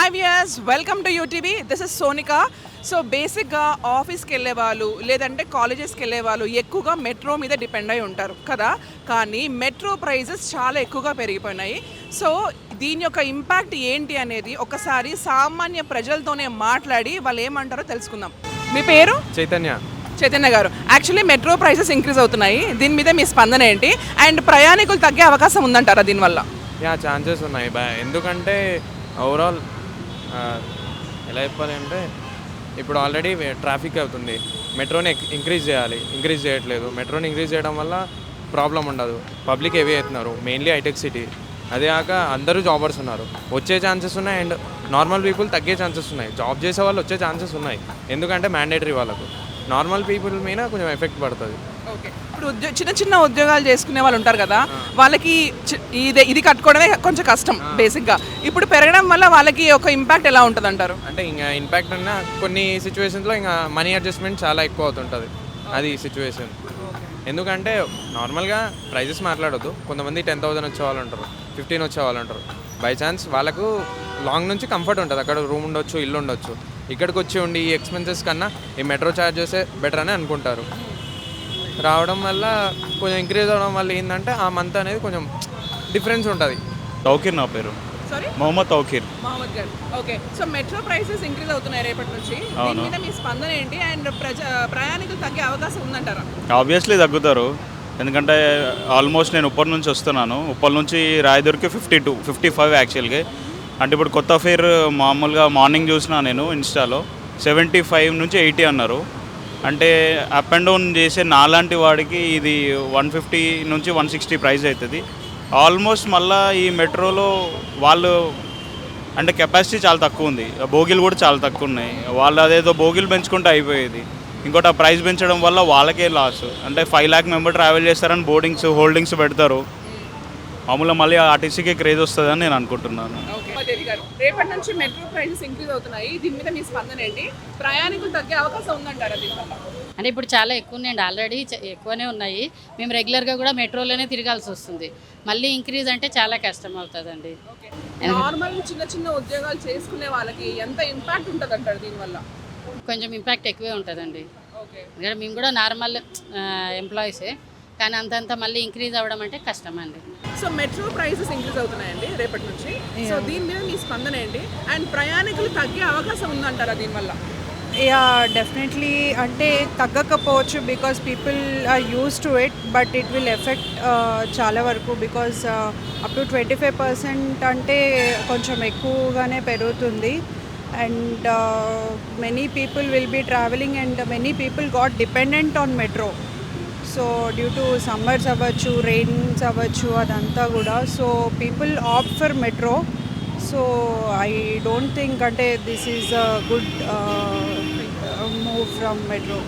Hi viewers, welcome to UTV. This is Sonika. So బేసిక్గా ఆఫీస్కి వెళ్ళే వాళ్ళు లేదంటే కాలేజెస్కి వెళ్ళే వాళ్ళు ఎక్కువగా మెట్రో మీద డిపెండ్ అయి ఉంటారు కదా. కానీ మెట్రో ప్రైజెస్ చాలా ఎక్కువగా పెరిగిపోయినాయి. సో దీని యొక్క ఇంపాక్ట్ ఏంటి అనేది ఒకసారి సామాన్య ప్రజలతోనే మాట్లాడి వాళ్ళు ఏమంటారో తెలుసుకుందాం. మీ పేరు? చైతన్య గారు. యాక్చువల్లీ మెట్రో ప్రైసెస్ ఇంక్రీజ్ అవుతున్నాయి, దీని మీద మీ స్పందన ఏంటి? అండ్ ప్రయాణికులు తగ్గే అవకాశం ఉందంటారా దీనివల్ల? ఛాన్సెస్ ఉన్నాయి ఎందుకంటే ఓవరాల్ ఎలా చెప్పాలి అంటే ఇప్పుడు ఆల్రెడీ ట్రాఫిక్ అవుతుంది. మెట్రోని ఇంక్రీజ్ చేయట్లేదు. మెట్రోని ఇంక్రీజ్ చేయడం వల్ల ప్రాబ్లం ఉండదు. పబ్లిక్ హెవీ అవుతున్నారు, మెయిన్లీ హైటెక్ సిటీ. అదే కాక అందరూ జాబర్స్ ఉన్నారు, వచ్చే ఛాన్సెస్ ఉన్నాయి. అండ్ నార్మల్ పీపుల్ తగ్గే ఛాన్సెస్ ఉన్నాయి. జాబ్ చేసే వాళ్ళు వచ్చే ఛాన్సెస్ ఉన్నాయి, ఎందుకంటే మ్యాండేటరీ వాళ్ళకు. నార్మల్ పీపుల్ మీద కొంచెం ఎఫెక్ట్ పడుతుంది. ఓకే, ఇప్పుడు చిన్న చిన్న ఉద్యోగాలు చేసుకునే వాళ్ళు ఉంటారు కదా, వాళ్ళకి ఇది కట్టుకోవడమే కొంచెం కష్టం బేసిక్గా. ఇప్పుడు పెరగడం వల్ల వాళ్ళకి ఒక ఇంపాక్ట్ ఎలా ఉంటుంది అంటారు? అంటే ఇంకా ఇంపాక్ట్ అన్న కొన్ని సిచ్యువేషన్స్లో ఇంకా మనీ అడ్జస్ట్మెంట్ చాలా ఎక్కువ అవుతుంటుంది. అది సిచ్యువేషన్. ఎందుకంటే నార్మల్గా ప్రైజెస్ మాట్లాడొద్దు. కొంతమంది 10,000 వచ్చే వాళ్ళు ఉంటారు, 15 వచ్చే వాళ్ళు ఉంటారు. బై ఛాన్స్ వాళ్ళకు లాంగ్ నుంచి కంఫర్ట్ ఉంటుంది, అక్కడ రూమ్ ఉండొచ్చు, ఇల్లు ఉండొచ్చు. ఇక్కడికి వచ్చి ఉండి ఈ ఎక్స్పెన్సెస్ కన్నా ఈ మెట్రో ఛార్జెసే బెటర్ అని అనుకుంటారు. రావడం వల్ల కొంచెం ఇంక్రీజ్ అవ్వడం వల్ల ఏంటంటే ఆ మంత్ అనేది కొంచెం డిఫరెన్స్ ఉంటుంది. తౌకీర్ నా పేరు. సారీ, మొహమ్మద్ తౌకీర్. మహమ్మద్ గారు. Okay, so metro prices increase అవుతున్నాయి రేపటి నుంచి, దీని మీద మీ స్పందన ఏంటి? అండ్ ప్రయాణికులు తగ్గే అవకాశం ఉందంటారా? ఆబ్వియస్లీ తగ్గుతారు, ఎందుకంటే ఆల్మోస్ట్ నేను ఉప్పల్ నుంచి వస్తున్నాను. ఉప్పల్ నుంచి రాయదుర్కి 55 యాక్చువల్గా. అంటే ఇప్పుడు కొత్త ఫేర్ మామూలుగా మార్నింగ్ చూసినా నేను ఇన్స్టాలో 75 నుంచి 80 అన్నారు. అంటే అప్ అండ్ డౌన్ చేసే నాలాంటి వాడికి ఇది 150 నుంచి 160 ప్రైస్ అవుతుంది ఆల్మోస్ట్. మళ్ళీ ఈ మెట్రోలో వాళ్ళు అంటే కెపాసిటీ చాలా తక్కువ ఉంది, బోగీలు కూడా చాలా తక్కువ ఉన్నాయి. వాళ్ళు అదేదో బోగీలు పెంచుకుంటే అయిపోయేది. ఇంకోటి ఆ ప్రైస్ పెంచడం వల్ల వాళ్ళకే లాస్. అంటే 5 lakh మెంబర్ ట్రావెల్ చేస్తారని హోల్డింగ్స్ పెడతారు. మామూలుగా మళ్ళీ ఆర్టీసీకి క్రేజ్ వస్తుందని నేను అనుకుంటున్నాను. రేపటి నుంచి మెట్రో ప్రైసెస్ ఇంక్రీజ్ అవుతున్నాయి, దీని మీద మీ స్పందన ఏంటి? ప్రయాణికులు తగ్గే అవకాశం ఉందంటారా దీనివల్ల? అంటే ఇప్పుడు చాలా ఎక్కువ ఉన్నాయండి, ఆల్రెడీ ఎక్కువనే ఉన్నాయి. మేము రెగ్యులర్గా కూడా మెట్రోలోనే తిరగాల్సి వస్తుంది. మళ్ళీ ఇంక్రీజ్ అంటే చాలా కష్టం అవుతుందండి. నార్మల్ చిన్న చిన్న ఉద్యోగాలు చేసుకునే వాళ్ళకి ఎంత ఇంపాక్ట్ ఉంటుంది అంటారు దీనివల్ల? కొంచెం ఇంపాక్ట్ ఎక్కువే ఉంటుందండి. ఎందుకంటే మేము కూడా నార్మల్ ఎంప్లాయీసే, కానీ అంతంత మళ్ళీ ఇంక్రీజ్ అవ్వడం అంటే కష్టం అండి. సో మెట్రో ప్రైసెస్ ఇంక్రీజ్ అవుతున్నాయండి రేపటి నుంచి, సో దీని మీద మీ స్పందన ఏంటి? అండ్ ప్రయాణికులు తగ్గే అవకాశం ఉందంటారా దీనివల్ల? Yeah, definitely. అంటే తగ్గకపోవచ్చు because people are used to it, but it will affect చాలా వరకు. బికాస్ అప్ టు 25% అంటే కొంచెం ఎక్కువగానే పెరుగుతుంది. And many people will be travelling and many people got dependent on metro. So due to summers అవ్వచ్చు, rains అవ్వచ్చు, అదంతా కూడా. So people opt for metro. So I don't think అంటే this is a good move from metro.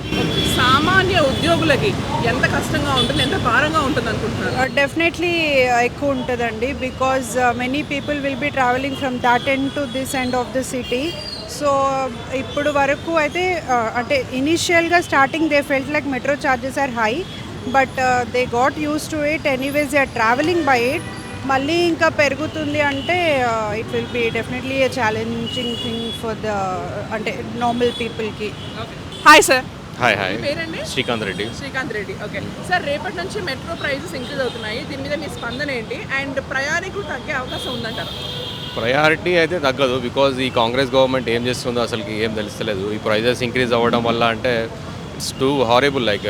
సామాన్య ఉద్యోగులకి ఎంత కష్టంగా ఉంటుంది, ఎంత భారంగా ఉంటుంది అనుకుంటున్నారు? డెఫినెట్లీ ఎక్కువ ఉంటుందండి, because many people will be travelling from that end to this end of the city. So ఇప్పుడు వరకు అయితే అంటే ఇనిషియల్గా starting they felt like metro charges are high, but they got used to it. Anyways they are travelling by it. మళ్ళీ ఇంకా పెరుగుతుంది అంటే it will be definitely a challenging thing for the అంటే నార్మల్ పీపుల్కి. Hi sir. హాయ్ పేరండి? Srikanth Reddy. Okay sir, రేపటి నుంచి metro prices increase అవుతున్నాయి, దీని మీద మీ స్పందన ఏంటి? అండ్ ప్రయాణికులు తగ్గే అవకాశం ఉందంటారు? ప్రయారిటీ అయితే తగ్గదు, బికాజ్ ఈ కాంగ్రెస్ గవర్నమెంట్ ఏం చేస్తుందో అసలుకి ఏం తెలుస్తలేదు. ఈ ప్రైజెస్ ఇంక్రీజ్ అవ్వడం వల్ల అంటే ఇట్స్ టూ హారబుల్. లైక్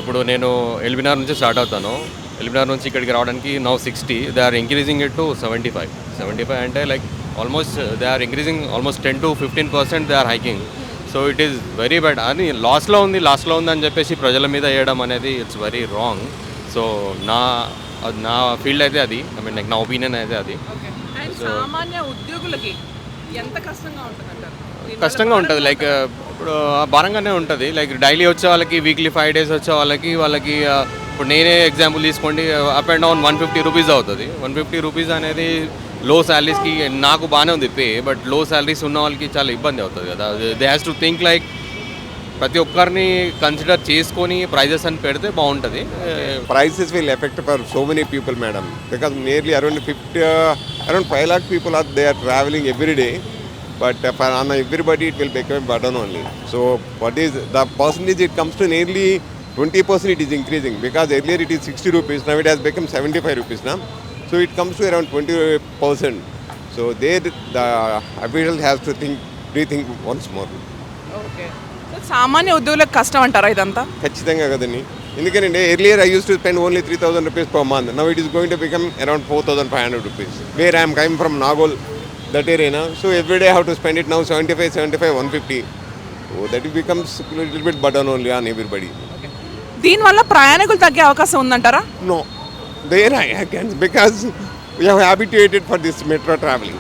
ఇప్పుడు నేను ఎల్బినార్ నుంచి స్టార్ట్ అవుతాను. ఎల్బినార్ నుంచి ఇక్కడికి రావడానికి now 60, they are increasing it to 75 అంటే like almost they are increasing almost 10 to 15% they are hiking. So it is very bad. అని లాస్ట్లో ఉంది అని చెప్పేసి ప్రజల మీద వేయడం అనేది ఇట్స్ వెరీ రాంగ్. సో నా ఫీల్డ్ అయితే అది, ఐ మీన్ లైక్ నా ఒపీనియన్ అయితే అది. సామాన్య ఉద్యోగులకి ఎంత కష్టంగా ఉంటుందంటారు? కష్టంగా ఉంటుంది, లైక్ ఇప్పుడు భారంగానే ఉంటుంది. లైక్ డైలీ వచ్చే వాళ్ళకి, వీక్లీ 5 days వచ్చే వాళ్ళకి ఇప్పుడు నేనే ఎగ్జాంపుల్ తీసుకోండి, అప్ అండ్ డౌన్ 150 రూపీస్ అవుతుంది. 150 రూపీస్ అనేది లో శాలరీస్కి నాకు బాగానే ఉంది పే, బట్ లో శాలరీస్ ఉన్న వాళ్ళకి చాలా ఇబ్బంది అవుతుంది కదా. They has to think like ప్రతి ఒక్కరిని కన్సిడర్ చేసుకొని ప్రైజెస్ అని పెడితే బాగుంటుంది. Prices will affect for so many people, madam, because nearly around 5 lakh people are traveling every day. but for on everybody it will become a burden only. So what is the percentage, it comes to nearly 20% it is increasing, because earlier it is 60 rupees, now it has become 75 rupees now. So it comes to around 20%. So there the official has to rethink once more. Okay so సామాన్య ఉద్యోగులకు కష్టం అంటారా ఇదంతా? ఖచ్చితంగా కదండి, ఎందుకంటే earlier I use to spend only 3,000 rupees per month. Now it is going to become around 4,500 rupees. Where I am coming from, Nagol, that area. So every day I have to spend it now 75, 150. So that it becomes a little bit burden only on everybody. దీనివల్ల ప్రయాణికులు తగ్గే అవకాశం ఉందంటారా? No, there I can, because we have habituated for this metro traveling.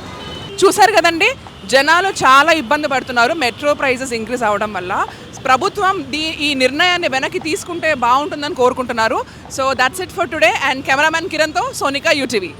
చూసారు కదండి, జనాలు చాలా ఇబ్బంది పడుతున్నారు మెట్రో ప్రైజెస్ ఇంక్రీజ్ అవడం వల్ల. ప్రభుత్వం ఈ నిర్ణయాన్ని వెనక్కి తీసుకుంటే బాగుంటుందని కోరుకుంటున్నారు. So that's it for today, and cameraman కిరణ్తో సోనికా, యూటీవీ.